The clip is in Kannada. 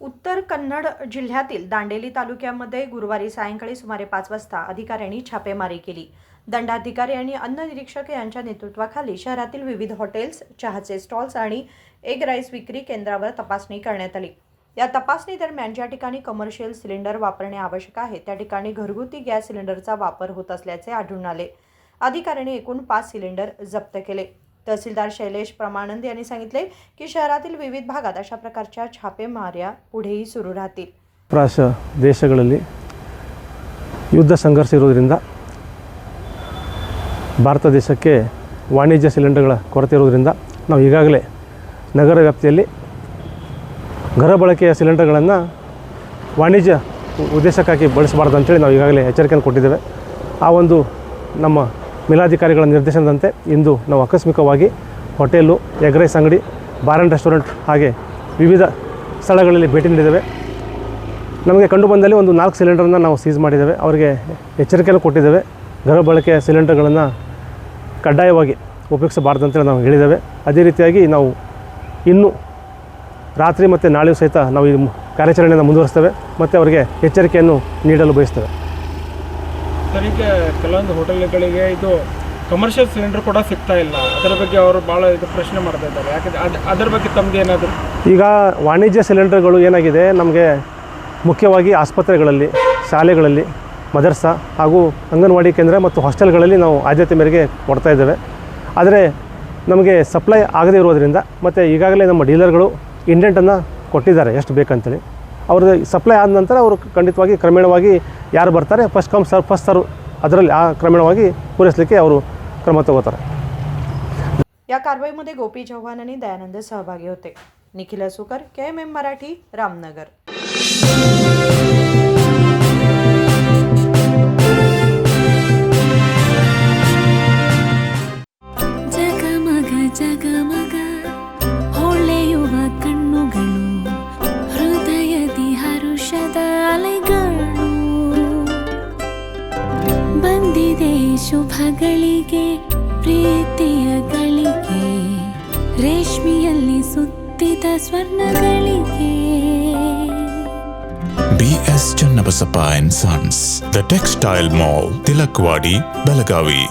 उत्तर कन्नड जिल्ह्यातील दांडेली तालुक्यामध्ये गुरुवारी सायंकाळी सुमारे 5 वाजता अधिकाऱ्यांनी छापेमारी केली. दंडाधिकारी आणि अन्न निरीक्षक यांच्या नेतृत्वाखाली शहरातील विविध हॉटेल्स, चहाचे स्टॉल्स आणि एग राईस विक्री केंद्रावर तपासणी करण्यात आली. या तपासणी दरम्यान ज्या ठिकाणी कमर्शियल सिलेंडर वापरणे आवश्यक आहे त्या ठिकाणी घरगुती गॅस सिलेंडरचा वापर होत असल्याचे आढळून आले. अधिकाऱ्यांनी एकूण 5 सिलेंडर जप्त केले. तहसीलदार शैलेश प्रमानंद यांनी सांगितले की शहरातील विविध भागात अशा प्रकारच्या छापेमार्या पुढेही सुरू राहतील. ದೇಶಗಳಲ್ಲಿ ಯುದ್ಧ ಸಂಘರ್ಷ ಇರೋದ್ರಿಂದ ಭಾರತ ದೇಶಕ್ಕೆ ವಾಣಿಜ್ಯ ಸಿಲಿಂಡರ್ಗಳ ಕೊರತೆ ಇರೋದ್ರಿಂದ ನಾವು ಈಗಾಗಲೇ ನಗರ ವ್ಯಾಪ್ತಿಯಲ್ಲಿ ಗೃಹ ಬಳಕೆಯ ಸಿಲಿಂಡರ್ಗಳನ್ನು ವಾಣಿಜ್ಯ ಉದ್ದೇಶಕ್ಕಾಗಿ ಬಳಸಬಾರ್ದು ಅಂತೇಳಿ ನಾವು ಈಗಾಗಲೇ ಎಚ್ಚರಿಕೆಯನ್ನು ಕೊಟ್ಟಿದ್ದೇವೆ. ಆ ಒಂದು ನಮ್ಮ ಮೇಲಾಧಿಕಾರಿಗಳ ನಿರ್ದೇಶನದಂತೆ ಇಂದು ನಾವು ಆಕಸ್ಮಿಕವಾಗಿ ಹೋಟೆಲು, ಎಗ್ ರೈಸ್ ಅಂಗಡಿ, ಬಾರ್ ಆ್ಯಂಡ್ ರೆಸ್ಟೋರೆಂಟ್ ಹಾಗೆ ವಿವಿಧ ಸ್ಥಳಗಳಲ್ಲಿ ಭೇಟಿ ನೀಡಿದ್ದೇವೆ. ನಮಗೆ ಕಂಡು ಬಂದಲ್ಲಿ ಒಂದು 4 ಸಿಲಿಂಡರನ್ನು ನಾವು ಸೀಸ್ ಮಾಡಿದ್ದೇವೆ. ಅವರಿಗೆ ಎಚ್ಚರಿಕೆಯನ್ನು ಕೊಟ್ಟಿದ್ದೇವೆ. ಗೃಹ ಬಳಕೆಯ ಸಿಲಿಂಡರ್ಗಳನ್ನು ಕಡ್ಡಾಯವಾಗಿ ಉಪಯೋಗಿಸಬಾರ್ದು ಅಂತೇಳಿ ನಾವು ಹೇಳಿದ್ದೇವೆ. ಅದೇ ರೀತಿಯಾಗಿ ನಾವು ಇನ್ನೂ ರಾತ್ರಿ ಮತ್ತು ನಾಳೆಯೂ ಸಹಿತ ನಾವು ಈ ಕಾರ್ಯಾಚರಣೆಯನ್ನು ಮುಂದುವರಿಸ್ತೇವೆ ಮತ್ತು ಅವರಿಗೆ ಎಚ್ಚರಿಕೆಯನ್ನು ನೀಡಲು ಬಯಸ್ತೇವೆ. ಸರ್, ಈಗ ಕೆಲವೊಂದು ಹೋಟೆಲ್ಗಳಿಗೆ ಇದು ಕಮರ್ಷಿಯಲ್ ಸಿಲಿಂಡರ್ ಕೂಡ ಸಿಗ್ತಾ ಇಲ್ಲ. ಅದರ ಬಗ್ಗೆ ಅವರು ಭಾಳ ಪ್ರಶ್ನೆ ಮಾಡ್ತಾ ಇದ್ದಾರೆ. ಯಾಕಂದರೆ ಅದರ ಬಗ್ಗೆ ತಮ್ಮದು ಏನಾದರೂ? ಈಗ ವಾಣಿಜ್ಯ ಸಿಲಿಂಡರ್ಗಳು ಏನಾಗಿದೆ, ನಮಗೆ ಮುಖ್ಯವಾಗಿ ಆಸ್ಪತ್ರೆಗಳಲ್ಲಿ, ಶಾಲೆಗಳಲ್ಲಿ, ಮದರ್ಸಾ ಹಾಗೂ ಅಂಗನವಾಡಿ ಕೇಂದ್ರ ಮತ್ತು ಹಾಸ್ಟೆಲ್ಗಳಲ್ಲಿ ನಾವು ಆದ್ಯತೆ ಮೇರೆಗೆ ಕೊಡ್ತಾ ಇದ್ದೇವೆ. ಆದರೆ ನಮಗೆ ಸಪ್ಲೈ ಆಗದೇ ಇರೋದರಿಂದ ಮತ್ತು ಈಗಾಗಲೇ ನಮ್ಮ ಡೀಲರ್ಗಳು ಇಂಡೆಂಟನ್ನು ಕೊಟ್ಟಿದ್ದಾರೆ ಎಷ್ಟು ಬೇಕಂತೇಳಿ. ಅವ್ರದ್ದು ಸಪ್ಲೈ ಆದ ನಂತರ ಅವರು ಖಂಡಿತವಾಗಿ ಕ್ರಮೇಣವಾಗಿ ಯಾರು ಬರ್ತಾರೆ ಫಸ್ಟ್ ಕಮ್ ಫಸ್ಟ್ ಸರ್ವ್ ಅದರಲ್ಲಿ ಆ ಕ್ರಮೇಣವಾಗಿ ಪೂರೈಸಲಿಕ್ಕೆ ಅವರು ಕ್ರಮ ತಗೋತಾರೆ. या कारवाईमध्ये गोपी चव्हाण आणि दयानंद सहभागी होते. निखिल असुकर, KMM मराठी, रामनगर. ಜಗಮಗ ಜಗಮಗ ಹೊಳೆಯುವ ಕಣ್ಣುಗಳು, ಹೃದಯದಿ ಹರುಷದ ಅಲೆಗಳು. ಬಂದಿದೆ ಶುಭಗಳಿಗೆ, ಪ್ರೀತಿಯ ಗಳಿಗೆ, ರೇಷ್ಮೆಯಲ್ಲಿ ಸುತ್ತಿದ ಸ್ವರ್ಣಗಳಿಗೆ. BS Channabasappa and Sons, The Textile Mall, Tilakwadi, Belagavi.